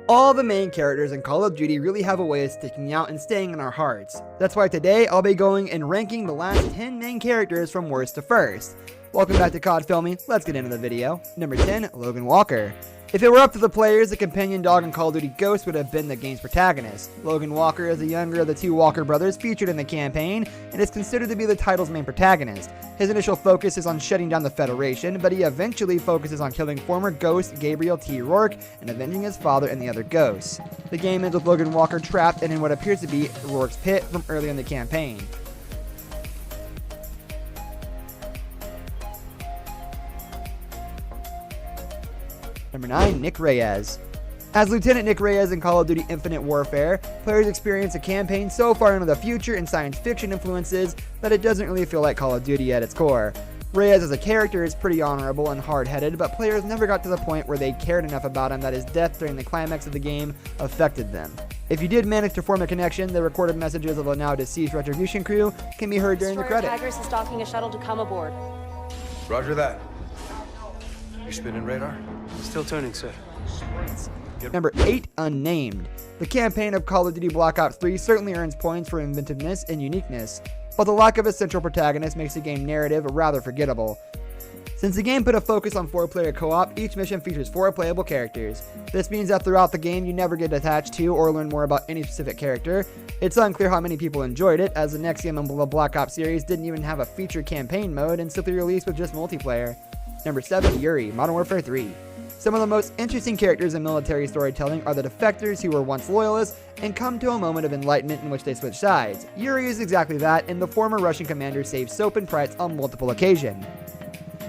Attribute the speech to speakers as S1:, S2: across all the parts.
S1: All the main characters in Call of Duty really have a way of sticking out and staying in our hearts. That's why today I'll be going and ranking the last 10 main characters from worst to first. Welcome back to COD Filmy, let's get into the video. Number 10, Logan Walker. If it were up to the players, the companion dog in Call of Duty Ghosts would have been the game's protagonist. Logan Walker is the younger of the two Walker brothers featured in the campaign, and is considered to be the title's main protagonist. His initial focus is on shutting down the Federation, but he eventually focuses on killing former Ghost Gabriel T. Rourke and avenging his father and the other Ghosts. The game ends with Logan Walker trapped in what appears to be Rourke's pit from early in the campaign. Number 9, Nick Reyes. As Lieutenant Nick Reyes in Call of Duty Infinite Warfare, players experience a campaign so far into the future and science fiction influences that it doesn't really feel like Call of Duty at its core. Reyes as a character is pretty honorable and hard-headed, but players never got to the point where they cared enough about him that his death during the climax of the game affected them. If you did manage to form a connection, the recorded messages of the now deceased Retribution crew can be heard during the credits.
S2: Tigers is docking a shuttle to come aboard.
S3: Roger that. You spinning radar?
S4: Still turning, sir.
S1: Number 8, Unnamed. The campaign of Call of Duty Black Ops 3 certainly earns points for inventiveness and uniqueness, but the lack of a central protagonist makes the game narrative rather forgettable. Since the game put a focus on 4-player co-op, each mission features 4 playable characters. This means that throughout the game you never get attached to or learn more about any specific character. It's unclear how many people enjoyed it, as the next game in the Black Ops series didn't even have a featured campaign mode and simply released with just multiplayer. Number 7, Yuri, Modern Warfare 3. Some of the most interesting characters in military storytelling are the defectors who were once loyalists and come to a moment of enlightenment in which they switch sides. Yuri is exactly that, and the former Russian commander saves Soap and Price on multiple occasions.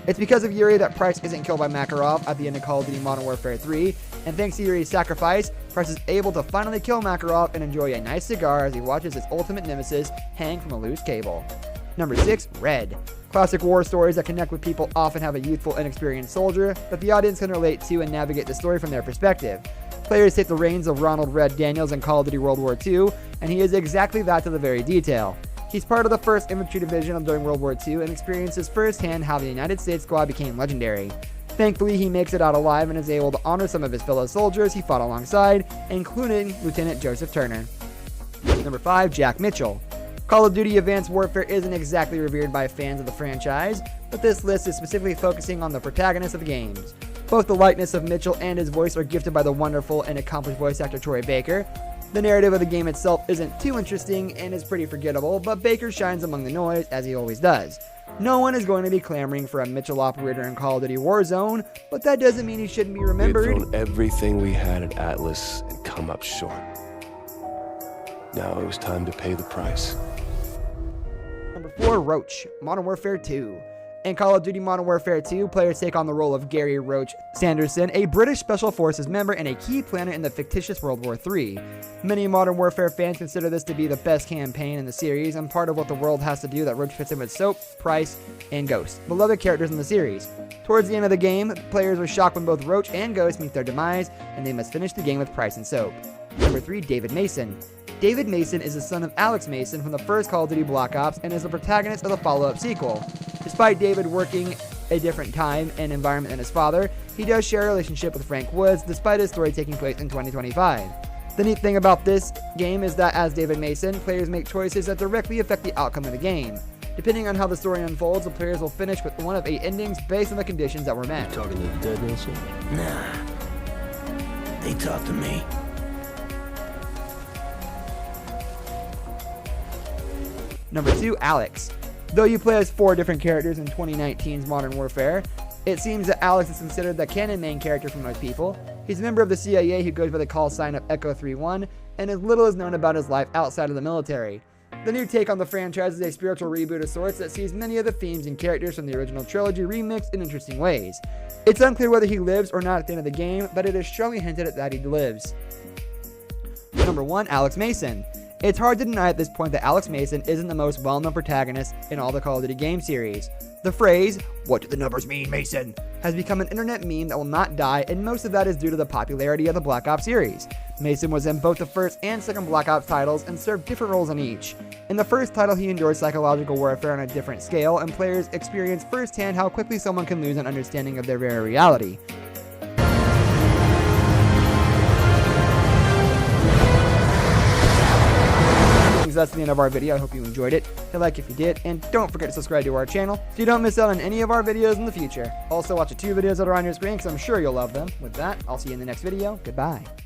S1: It's because of Yuri that Price isn't killed by Makarov at the end of Call of Duty Modern Warfare 3, and thanks to Yuri's sacrifice, Price is able to finally kill Makarov and enjoy a nice cigar as he watches his ultimate nemesis hang from a loose cable. Number 6, Red. Classic war stories that connect with people often have a youthful, inexperienced soldier that the audience can relate to and navigate the story from their perspective. Players take the reins of Ronald Red Daniels in Call of Duty World War II, and he is exactly that to the very detail. He's part of the 1st Infantry Division during World War II and experiences firsthand how the United States Squad became legendary. Thankfully, he makes it out alive and is able to honor some of his fellow soldiers he fought alongside, including Lieutenant Joseph Turner. Number 5, Jack Mitchell. Call of Duty Advanced Warfare isn't exactly revered by fans of the franchise, but this list is specifically focusing on the protagonists of the games. Both the likeness of Mitchell and his voice are gifted by the wonderful and accomplished voice actor Troy Baker. The narrative of the game itself isn't too interesting and is pretty forgettable, but Baker shines among the noise, as he always does. No one is going to be clamoring for a Mitchell operator in Call of Duty Warzone, but that doesn't mean he shouldn't be remembered.
S4: We had thrown everything we had at Atlas and come up short. Now it was time to pay the price.
S1: Number 4, Roach, Modern Warfare 2. In Call of Duty Modern Warfare 2, players take on the role of Gary Roach Sanderson, a British Special Forces member and a key planet in the fictitious World War III. Many Modern Warfare fans consider this to be the best campaign in the series, and part of what the world has to do that Roach fits in with Soap, Price, and Ghost, beloved characters in the series. Towards the end of the game, players are shocked when both Roach and Ghost meet their demise, and they must finish the game with Price and Soap. Number 3, David Mason. David Mason is the son of Alex Mason from the first Call of Duty Black Ops and is the protagonist of the follow-up sequel. Despite David working a different time and environment than his father, he does share a relationship with Frank Woods despite his story taking place in 2025. The neat thing about this game is that as David Mason, players make choices that directly affect the outcome of the game. Depending on how the story unfolds, the players will finish with one of 8 endings based on the conditions that were met.
S5: You talking to the dead, Mason? Nah. They talk to me.
S1: Number 2, Alex. Though you play as 4 different characters in 2019's Modern Warfare, it seems that Alex is considered the canon main character for most people. He's a member of the CIA who goes by the call sign of Echo 31, and as little is known about his life outside of the military. The new take on the franchise is a spiritual reboot of sorts that sees many of the themes and characters from the original trilogy remixed in interesting ways. It's unclear whether he lives or not at the end of the game, but it is strongly hinted at that he lives. Number 1, Alex Mason. It's hard to deny at this point that Alex Mason isn't the most well-known protagonist in all the Call of Duty game series. The phrase, "What do the numbers mean, Mason?" has become an internet meme that will not die, and most of that is due to the popularity of the Black Ops series. Mason was in both the first and second Black Ops titles and served different roles in each. In the first title, he endured psychological warfare on a different scale, and players experienced firsthand how quickly someone can lose an understanding of their very reality. that's the end of our video. I hope you enjoyed it. Hit like if you did, and don't forget to subscribe to our channel so you don't miss out on any of our videos in the future. Also, watch the 2 videos that are on your screen because I'm sure you'll love them. With that, I'll see you in the next video. Goodbye.